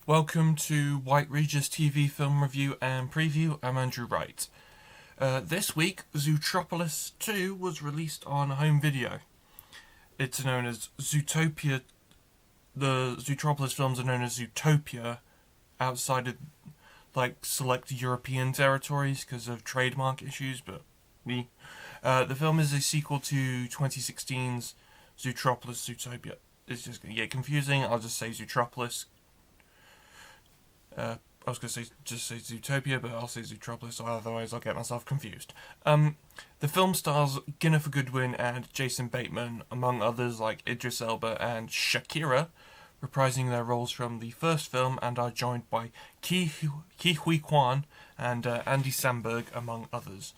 Welcome to White Regis TV film review and preview. I'm Andrew Wright. This week, Zootropolis 2 was released on home video. It's known as Zootopia. The Zootropolis films are known as Zootopia outside of select European territories because of trademark issues, but the film is a sequel to 2016's Zootropolis Zootopia. It's just going to get confusing. I'll just say Zootropolis. I was going to say Zootopia, but I'll say Zootropolis, otherwise I'll get myself confused. The film stars Ginnifer Goodwin and Jason Bateman, among others like Idris Elba and Shakira, reprising their roles from the first film, and are joined by Ke Huy Quan and Andy Samberg, among others.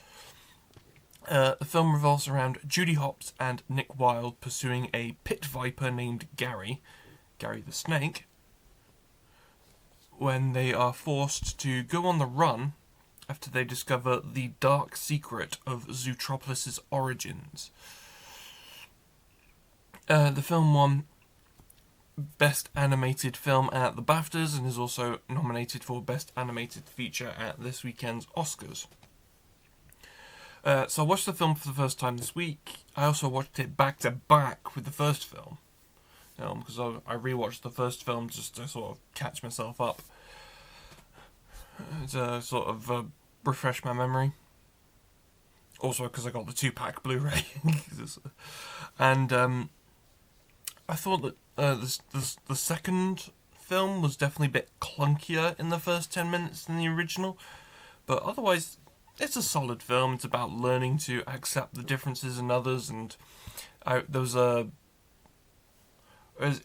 The film revolves around Judy Hopps and Nick Wilde pursuing a pit viper named Gary the Snake, when they are forced to go on the run after they discover the dark secret of Zootropolis' origins. The film won Best Animated Film at the BAFTAs and is also nominated for Best Animated Feature at this weekend's Oscars. So I watched the film for the first time this week. I also watched it back to back with the first film, because I rewatched the first film just to sort of catch myself up, to sort of refresh my memory. Also because I got the 2-pack Blu-ray, and I thought that the second film was definitely a bit clunkier in the first 10 minutes than the original, but otherwise it's a solid film. It's about learning to accept the differences in others, and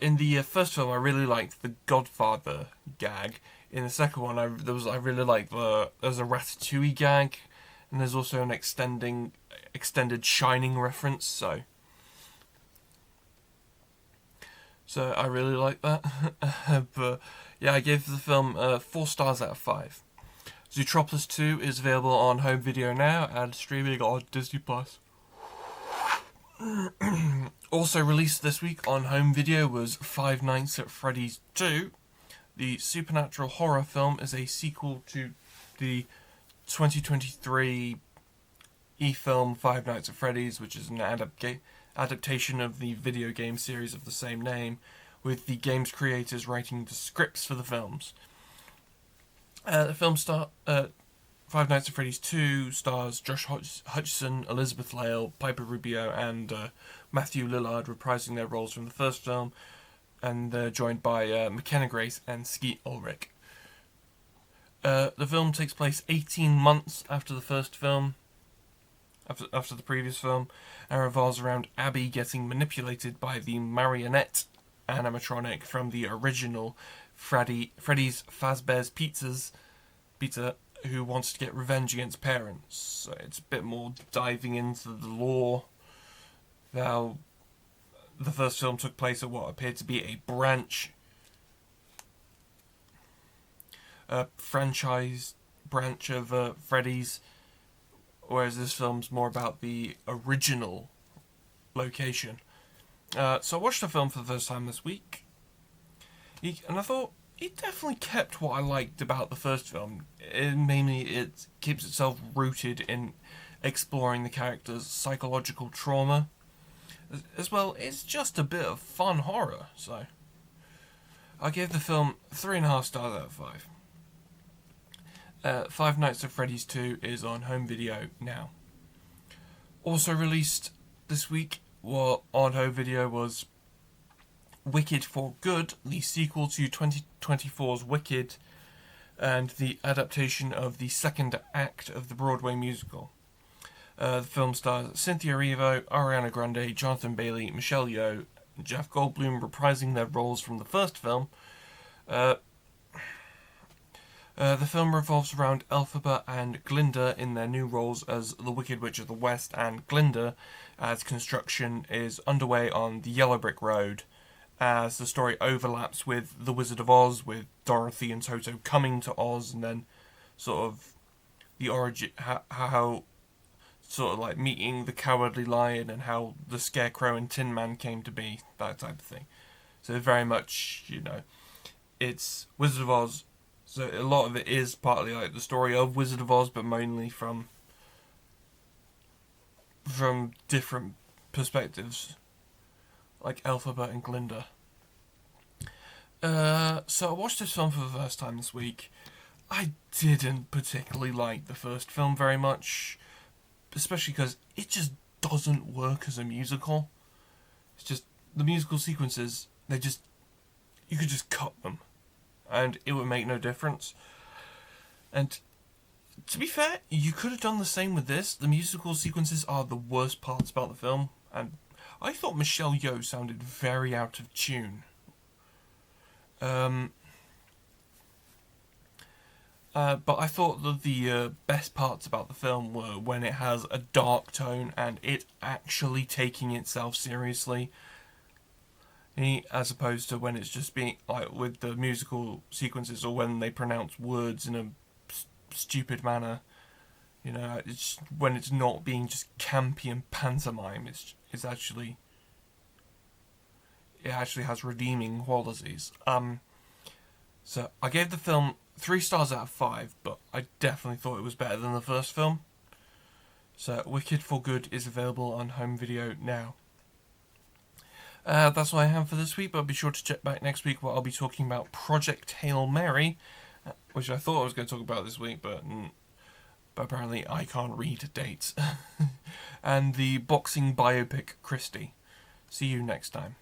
in the first film, I really liked the Godfather gag. In the second one, I really liked there's a Ratatouille gag, and there's also an extended Shining reference. So I really like that. But yeah, I gave the film 4 stars out of 5. Zootropolis 2 is available on home video now and streaming on Disney+. Also released this week on home video was Five Nights at Freddy's 2. The supernatural horror film is a sequel to the 2023 e-film Five Nights at Freddy's, which is an adaptation of the video game series of the same name, with the game's creators writing the scripts for the films. The film Five Nights at Freddy's 2 stars Josh Hutcherson, Elizabeth Lail, Piper Rubio, and Matthew Lillard reprising their roles from the first film, and they're joined by McKenna Grace and Skeet Ulrich. The film takes place 18 months after the first film, after the previous film, and revolves around Abby getting manipulated by the marionette animatronic from the original Freddy's Fazbear's Pizza, who wants to get revenge against parents. So it's a bit more diving into the lore. Now, the first film took place at what appeared to be a franchise branch of Freddy's, whereas this film's more about the original location. So I watched the film for the first time this week, and I thought it definitely kept what I liked about the first film. Mainly, it keeps itself rooted in exploring the character's psychological trauma. As well, it's just a bit of fun horror, so I gave the film 3.5 stars out of 5. Five Nights at Freddy's 2 is on home video now. Also released this week on home video was Wicked for Good, the sequel to 2024's Wicked, and the adaptation of the second act of the Broadway musical. The film stars Cynthia Erivo, Ariana Grande, Jonathan Bailey, Michelle Yeoh, and Jeff Goldblum reprising their roles from the first film. The film revolves around Elphaba and Glinda in their new roles as the Wicked Witch of the West and Glinda, as construction is underway on the Yellow Brick Road, as the story overlaps with The Wizard of Oz, with Dorothy and Toto coming to Oz, and then sort of the origin, how sort of like meeting the Cowardly Lion and how the Scarecrow and Tin Man came to be, that type of thing. So very much, it's Wizard of Oz, so a lot of it is partly like the story of Wizard of Oz, but mainly from different perspectives, like Elphaba and Glinda. So I watched this film for the first time this week. I didn't particularly like the first film very much, especially because it just doesn't work as a musical. It's just, the musical sequences, you could just cut them, and it would make no difference. And to be fair, you could have done the same with this. The musical sequences are the worst parts about the film, and I thought Michelle Yeoh sounded very out of tune. But I thought that the best parts about the film were when it has a dark tone and it actually taking itself seriously, as opposed to when it's just being like with the musical sequences or when they pronounce words in a stupid manner. You know, it's when it's not being just campy and pantomime. It actually has redeeming qualities. So I gave the film 3 stars out of 5, but I definitely thought it was better than the first film. So Wicked for Good is available on home video now. That's all I have for this week, but be sure to check back next week where I'll be talking about Project Hail Mary, which I thought I was going to talk about this week, but apparently I can't read dates. And the boxing biopic Christie. See you next time.